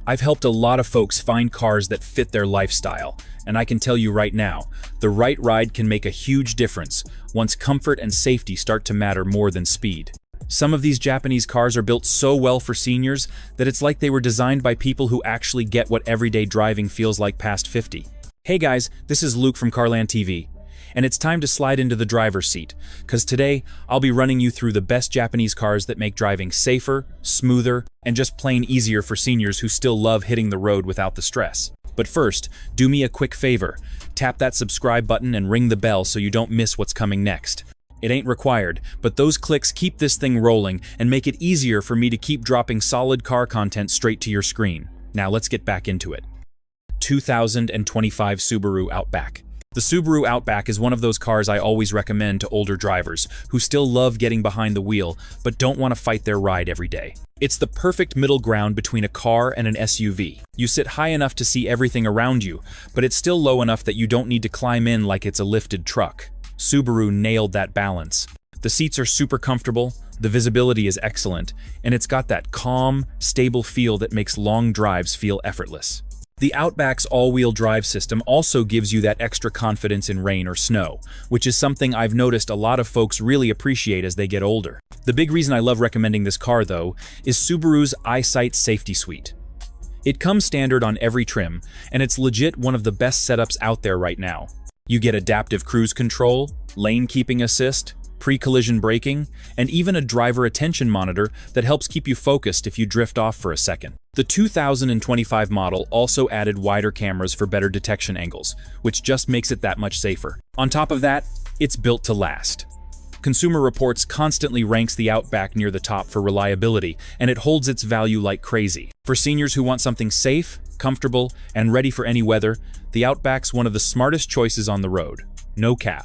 I've helped a lot of folks find cars that fit their lifestyle, and I can tell you right now, the right ride can make a huge difference once comfort and safety start to matter more than speed. Some of these Japanese cars are built so well for seniors that it's like they were designed by people who actually get what everyday driving feels like past 50. Hey guys, this is Luke from CarLandTV, and it's time to slide into the driver's seat, because today I'll be running you through the best Japanese cars that make driving safer, smoother, and just plain easier for seniors who still love hitting the road without the stress. But first, do me a quick favor. Tap that subscribe button and ring the bell so you don't miss what's coming next. It ain't required, but those clicks keep this thing rolling and make it easier for me to keep dropping solid car content straight to your screen. Now let's get back into it. 2025 Subaru Outback. The Subaru Outback is one of those cars I always recommend to older drivers who still love getting behind the wheel but don't want to fight their ride every day. It's the perfect middle ground between a car and an SUV. You sit high enough to see everything around you, but it's still low enough that you don't need to climb in like it's a lifted truck. Subaru nailed that balance. The seats are super comfortable, the visibility is excellent, and it's got that calm, stable feel that makes long drives feel effortless. The Outback's all-wheel drive system also gives you that extra confidence in rain or snow, which is something I've noticed a lot of folks really appreciate as they get older. The big reason I love recommending this car, though, is Subaru's EyeSight Safety Suite. It comes standard on every trim, and it's legit one of the best setups out there right now. You get adaptive cruise control, lane keeping assist, pre-collision braking, and even a driver attention monitor that helps keep you focused if you drift off for a second. The 2025 model also added wider cameras for better detection angles, which just makes it that much safer. On top of that, it's built to last. Consumer Reports constantly ranks the Outback near the top for reliability, and it holds its value like crazy. For seniors who want something safe, comfortable, and ready for any weather, the Outback's one of the smartest choices on the road. No cap.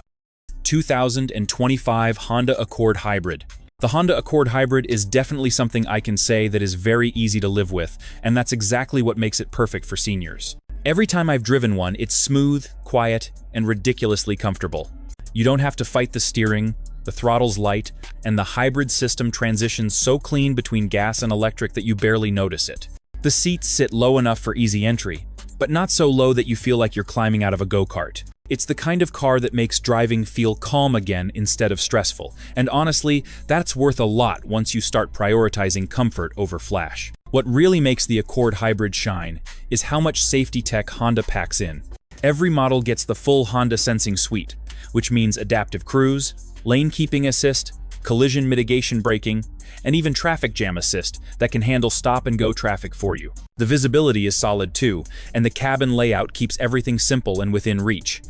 2025 Honda Accord Hybrid. The Honda Accord Hybrid is definitely something I can say that is very easy to live with, and that's exactly what makes it perfect for seniors. Every time I've driven one, it's smooth, quiet, and ridiculously comfortable. You don't have to fight the steering, the throttle's light, and the hybrid system transitions so clean between gas and electric that you barely notice it. The seats sit low enough for easy entry, but not so low that you feel like you're climbing out of a go-kart. It's the kind of car that makes driving feel calm again instead of stressful, and honestly, that's worth a lot once you start prioritizing comfort over flash. What really makes the Accord Hybrid shine is how much safety tech Honda packs in. Every model gets the full Honda Sensing Suite, which means adaptive cruise, lane keeping assist, collision mitigation braking, and even traffic jam assist that can handle stop-and-go traffic for you. The visibility is solid too, and the cabin layout keeps everything simple and within reach.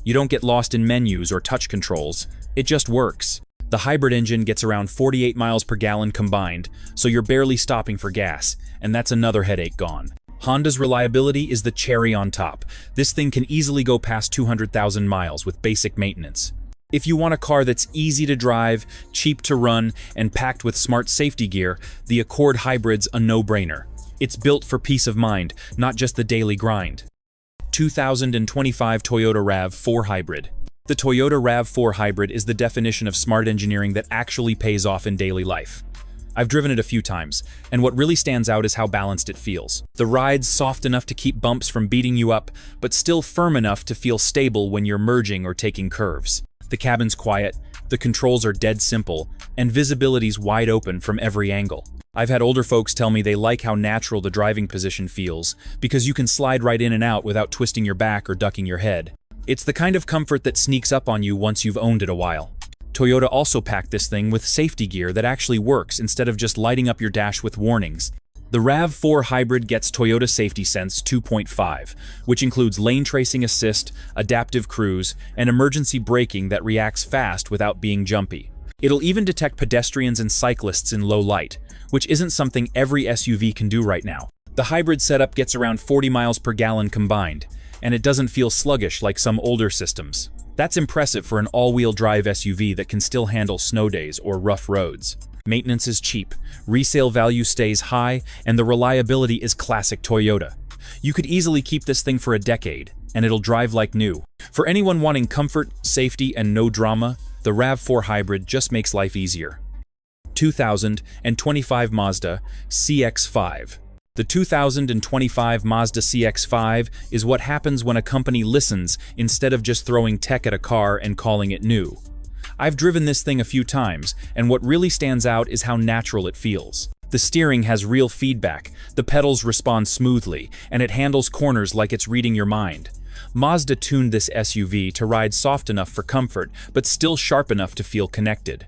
You don't get lost in menus or touch controls, it just works. The hybrid engine gets around 48 miles per gallon combined, so you're barely stopping for gas, and that's another headache gone. Honda's reliability is the cherry on top. This thing can easily go past 200,000 miles with basic maintenance. If you want a car that's easy to drive, cheap to run, and packed with smart safety gear, the Accord Hybrid's a no-brainer. It's built for peace of mind, not just the daily grind. 2025 Toyota RAV4 Hybrid. The Toyota RAV4 Hybrid is the definition of smart engineering that actually pays off in daily life. I've driven it a few times, and what really stands out is how balanced it feels. The ride's soft enough to keep bumps from beating you up, but still firm enough to feel stable when you're merging or taking curves. The cabin's quiet, the controls are dead simple, and visibility's wide open from every angle. I've had older folks tell me they like how natural the driving position feels, because you can slide right in and out without twisting your back or ducking your head. It's the kind of comfort that sneaks up on you once you've owned it a while. Toyota also packed this thing with safety gear that actually works instead of just lighting up your dash with warnings. The RAV4 Hybrid gets Toyota Safety Sense 2.5, which includes lane tracing assist, adaptive cruise, and emergency braking that reacts fast without being jumpy. It'll even detect pedestrians and cyclists in low light, which isn't something every SUV can do right now. The hybrid setup gets around 40 miles per gallon combined, and it doesn't feel sluggish like some older systems. That's impressive for an all-wheel drive SUV that can still handle snow days or rough roads. Maintenance is cheap, resale value stays high, and the reliability is classic Toyota. You could easily keep this thing for a decade, and it'll drive like new. For anyone wanting comfort, safety, and no drama, the RAV4 Hybrid just makes life easier. 2025 Mazda CX-5. The 2025 Mazda CX-5 is what happens when a company listens instead of just throwing tech at a car and calling it new. I've driven this thing a few times, and what really stands out is how natural it feels. The steering has real feedback, the pedals respond smoothly, and it handles corners like it's reading your mind. Mazda tuned this SUV to ride soft enough for comfort, but still sharp enough to feel connected.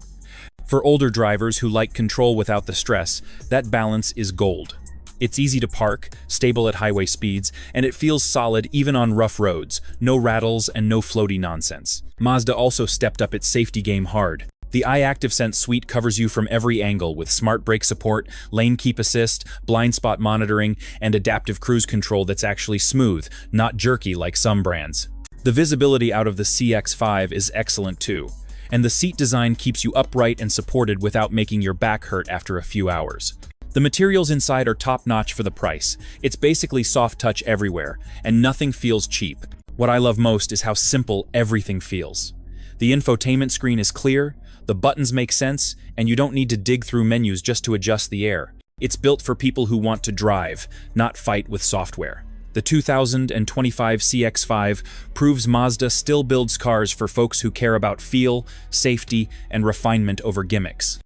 For older drivers who like control without the stress, that balance is gold. It's easy to park, stable at highway speeds, and it feels solid even on rough roads, no rattles and no floaty nonsense. Mazda also stepped up its safety game hard. The iActiveSense suite covers you from every angle with smart brake support, lane keep assist, blind spot monitoring, and adaptive cruise control that's actually smooth, not jerky like some brands. The visibility out of the CX-5 is excellent too, and the seat design keeps you upright and supported without making your back hurt after a few hours. The materials inside are top-notch for the price. It's basically soft touch everywhere, and nothing feels cheap. What I love most is how simple everything feels. The infotainment screen is clear, the buttons make sense, and you don't need to dig through menus just to adjust the air. It's built for people who want to drive, not fight with software. The 2025 CX-5 proves Mazda still builds cars for folks who care about feel, safety, and refinement over gimmicks.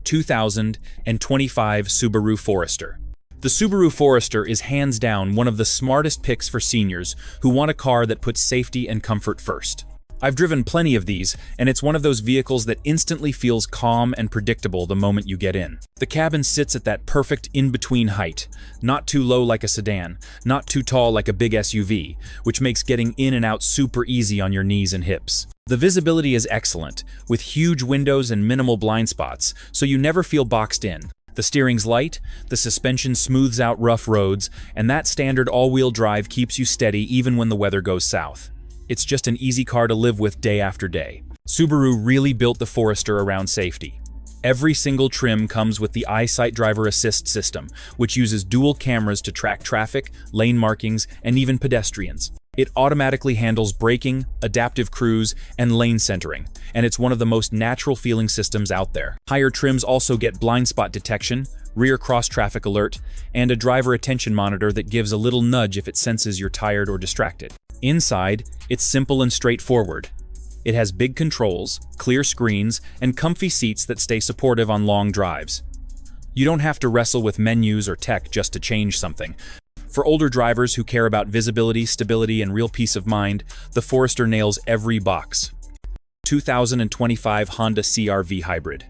2025 Subaru Forester. The Subaru Forester is hands down one of the smartest picks for seniors who want a car that puts safety and comfort first. I've driven plenty of these, and it's one of those vehicles that instantly feels calm and predictable the moment you get in. The cabin sits at that perfect in-between height, not too low like a sedan, not too tall like a big SUV, which makes getting in and out super easy on your knees and hips. The visibility is excellent, with huge windows and minimal blind spots, so you never feel boxed in. The steering's light, the suspension smooths out rough roads, and that standard all-wheel drive keeps you steady even when the weather goes south. It's just an easy car to live with day after day. Subaru really built the Forester around safety. Every single trim comes with the EyeSight driver assist system, which uses dual cameras to track traffic, lane markings, and even pedestrians. It automatically handles braking, adaptive cruise, and lane centering, and it's one of the most natural-feeling systems out there. Higher trims also get blind spot detection, rear cross-traffic alert, and a driver attention monitor that gives a little nudge if it senses you're tired or distracted. Inside, it's simple and straightforward. It has big controls, clear screens, and comfy seats that stay supportive on long drives. You don't have to wrestle with menus or tech just to change something. For older drivers who care about visibility, stability, and real peace of mind, the Forester nails every box. 2025 Honda CR-V Hybrid.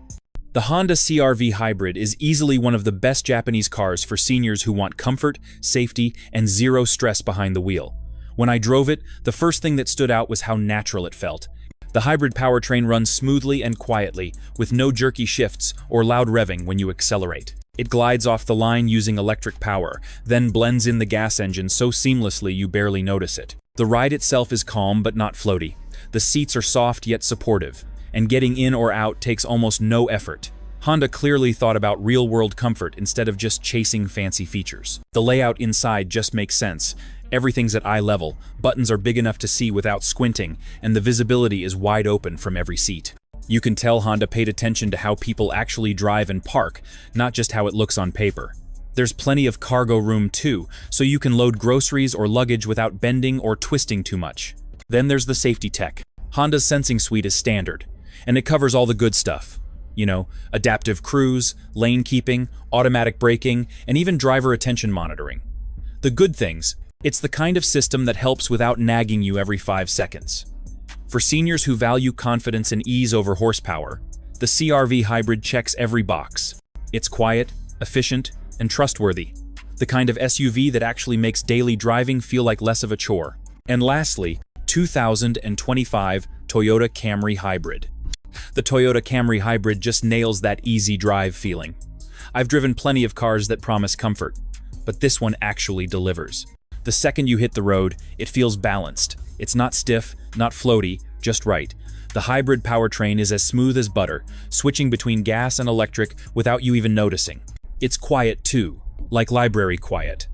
The Honda CR-V Hybrid is easily one of the best Japanese cars for seniors who want comfort, safety, and zero stress behind the wheel. When I drove it, the first thing that stood out was how natural it felt. The hybrid powertrain runs smoothly and quietly, with no jerky shifts or loud revving when you accelerate. It glides off the line using electric power, then blends in the gas engine so seamlessly you barely notice it. The ride itself is calm but not floaty. The seats are soft yet supportive, and getting in or out takes almost no effort. Honda clearly thought about real-world comfort instead of just chasing fancy features. The layout inside just makes sense. Everything's at eye level, buttons are big enough to see without squinting, and the visibility is wide open from every seat. You can tell Honda paid attention to how people actually drive and park, not just how it looks on paper. There's plenty of cargo room too, so you can load groceries or luggage without bending or twisting too much. Then there's the safety tech. Honda's sensing suite is standard, and it covers all the good stuff. You know, adaptive cruise, lane keeping, automatic braking, and even driver attention monitoring. The good things: it's the kind of system that helps without nagging you every 5 seconds. For seniors who value confidence and ease over horsepower, the CR-V Hybrid checks every box. It's quiet, efficient, and trustworthy. The kind of SUV that actually makes daily driving feel like less of a chore. And lastly, 2025 Toyota Camry Hybrid. The Toyota Camry Hybrid just nails that easy drive feeling. I've driven plenty of cars that promise comfort, but this one actually delivers. The second you hit the road, it feels balanced. It's not stiff, not floaty, just right. The hybrid powertrain is as smooth as butter, switching between gas and electric without you even noticing. It's quiet too, like library quiet.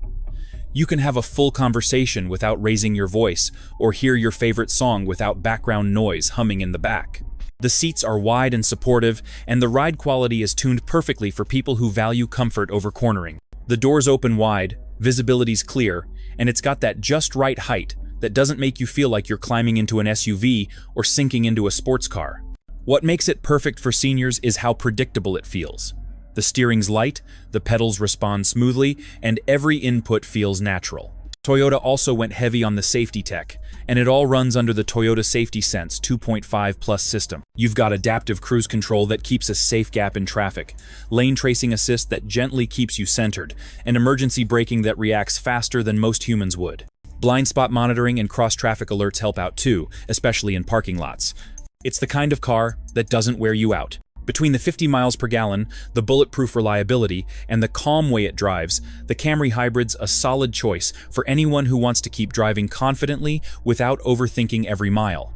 You can have a full conversation without raising your voice, or hear your favorite song without background noise humming in the back. The seats are wide and supportive, and the ride quality is tuned perfectly for people who value comfort over cornering. The doors open wide, visibility's clear, and it's got that just right height that doesn't make you feel like you're climbing into an SUV or sinking into a sports car. What makes it perfect for seniors is how predictable it feels. The steering's light, the pedals respond smoothly, and every input feels natural. Toyota also went heavy on the safety tech, and it all runs under the Toyota Safety Sense 2.5 Plus system. You've got adaptive cruise control that keeps a safe gap in traffic, lane tracing assist that gently keeps you centered, and emergency braking that reacts faster than most humans would. Blind spot monitoring and cross-traffic alerts help out too, especially in parking lots. It's the kind of car that doesn't wear you out. Between the 50 miles per gallon, the bulletproof reliability, and the calm way it drives, the Camry Hybrid's a solid choice for anyone who wants to keep driving confidently without overthinking every mile.